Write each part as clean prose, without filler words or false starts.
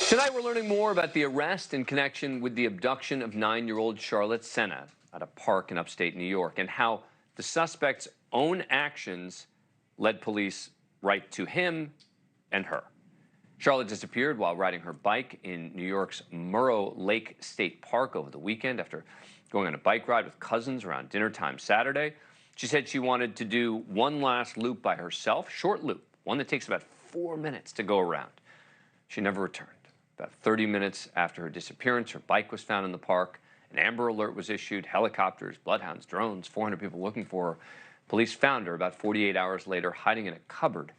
Tonight, we're learning more about the arrest in connection with the abduction of 9-year-old Charlotte Sena at a park in upstate New York, and how the suspect's own actions led police right to him and her. Charlotte disappeared while riding her bike in New York's Murrow Lake State Park over the weekend after going on a bike ride with cousins around dinner time Saturday. She said she wanted to do one last loop by herself, short loop, one that takes about 4 minutes to go around. She never returned. About 30 minutes after her disappearance, her bike was found in the park. An Amber Alert was issued, helicopters, bloodhounds, drones, 400 people looking for her. Police found her about 48 hours later hiding in a cupboard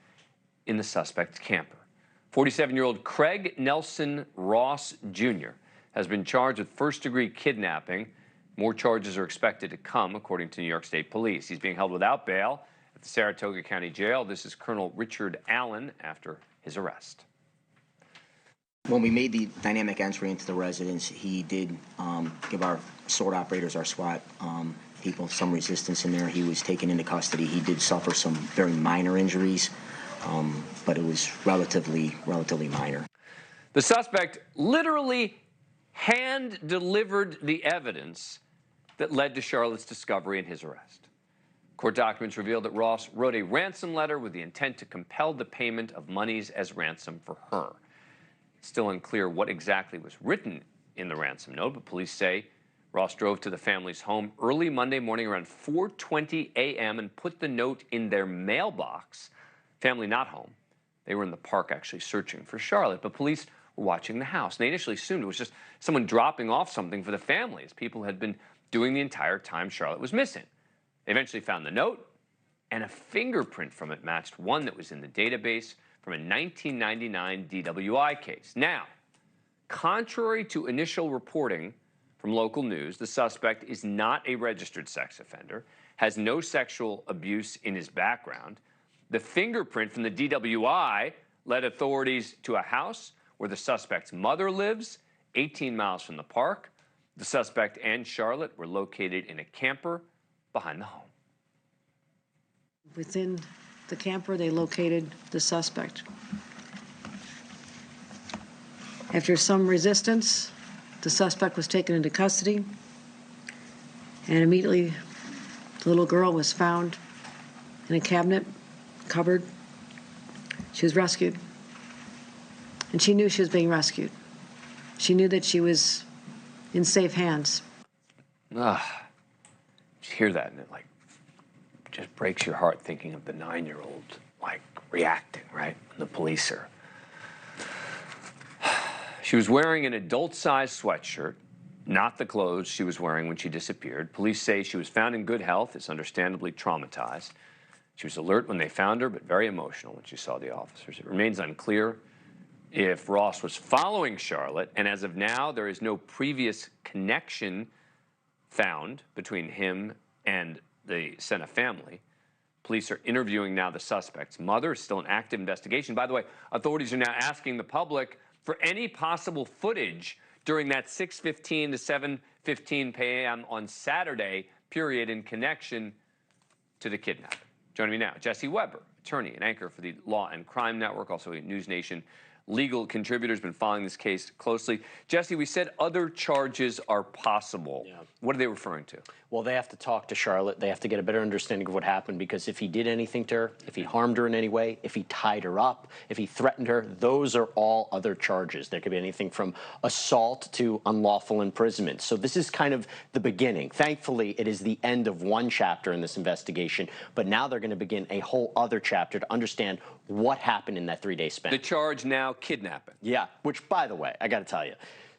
in the suspect's camper. 47-year-old Craig Nelson Ross Jr. has been charged with first-degree kidnapping. More charges are expected to come, according to New York State Police. He's being held without bail at the Saratoga County Jail. This is Colonel Richard Allen after his arrest. When we made the dynamic entry into the residence, he did give our sword operators, our SWAT people, some resistance in there. He was taken into custody. He did suffer some very minor injuries, but it was relatively minor. The suspect literally hand-delivered the evidence that led to Charlotte's discovery and his arrest. Court documents revealed that Ross wrote a ransom letter with the intent to compel the payment of monies as ransom for her. It's still unclear what exactly was written in the ransom note, but police say Ross drove to the family's home early Monday morning around 4:20 a.m. and put the note in their mailbox. Family not home. They were in the park actually searching for Charlotte, but police were watching the house. And they initially assumed it was just someone dropping off something for the family, as people had been doing the entire time Charlotte was missing. They eventually found the note, and a fingerprint from it matched one that was in the database from a 1999 DWI case. Now, contrary to initial reporting from local news, the suspect is not a registered sex offender, has no sexual abuse in his background. The fingerprint from the DWI led authorities to a house where the suspect's mother lives, 18 miles from the park. The suspect and Charlotte were located in a camper behind the home. Within the camper, they located the suspect. After some resistance, the suspect was taken into custody, and immediately the little girl was found in a cabinet, cupboard. She was rescued, and she knew she was being rescued. She knew that she was in safe hands. You hear that, and it just breaks your heart thinking of the 9-year-old reacting, right? The police are. She was wearing an adult-sized sweatshirt, not the clothes she was wearing when she disappeared. Police say she was found in good health, is understandably traumatized. She was alert when they found her, but very emotional when she saw the officers. It remains unclear if Ross was following Charlotte, and as of now, there is no previous connection found between him and the Sena family. Police are interviewing now the suspect's mother. It's still an active investigation. By the way, authorities are now asking the public for any possible footage during that 6:15 to 7:15 p.m. on Saturday period in connection to the kidnapping. Joining me now, Jesse Weber, attorney and anchor for the Law and Crime Network, also a NewsNation legal contributor, has been following this case closely. Jesse, we said other charges are possible. Yeah. What are they referring to? Well, they have to talk to Charlotte. They have to get a better understanding of what happened, because if he did anything to her, if he harmed her in any way, if he tied her up, if he threatened her, those are all other charges. There could be anything from assault to unlawful imprisonment. So this is kind of the beginning. Thankfully, it is the end of one chapter in this investigation, but now they're going to begin a whole other chapter to understand what happened in that 3-day span. The charge now, kidnapping. Yeah, which, by the way, I got to tell you,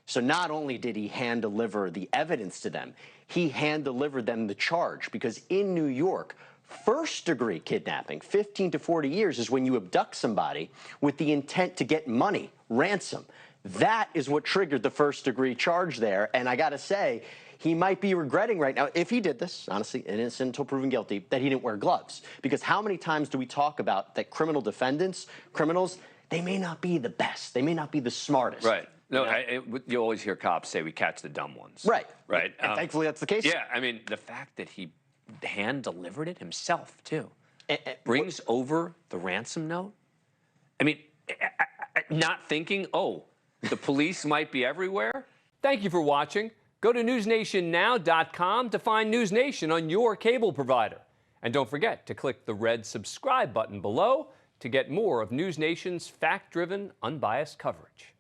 so not only did he hand-deliver the evidence to them, he hand-delivered them the charge, because in New York, first-degree kidnapping, 15 to 40 years, is when you abduct somebody with the intent to get money, ransom. That is what triggered the first-degree charge there, and I got to say, he might be regretting right now, if he did this, honestly, innocent until proven guilty, that he didn't wear gloves. Because how many times do we talk about that criminal defendants, criminals, they may not be the best, they may not be the smartest. Right. No, you always hear cops say we catch the dumb ones. Right. Right. And thankfully that's the case. Yeah, I mean, the fact that he hand-delivered it himself, too, brings over the ransom note. I mean, not thinking, oh, The police might be everywhere? Thank you for watching. Go to newsnationnow.com to find NewsNation on your cable provider. And don't forget to click the red subscribe button below to get more of NewsNation's fact-driven, unbiased coverage.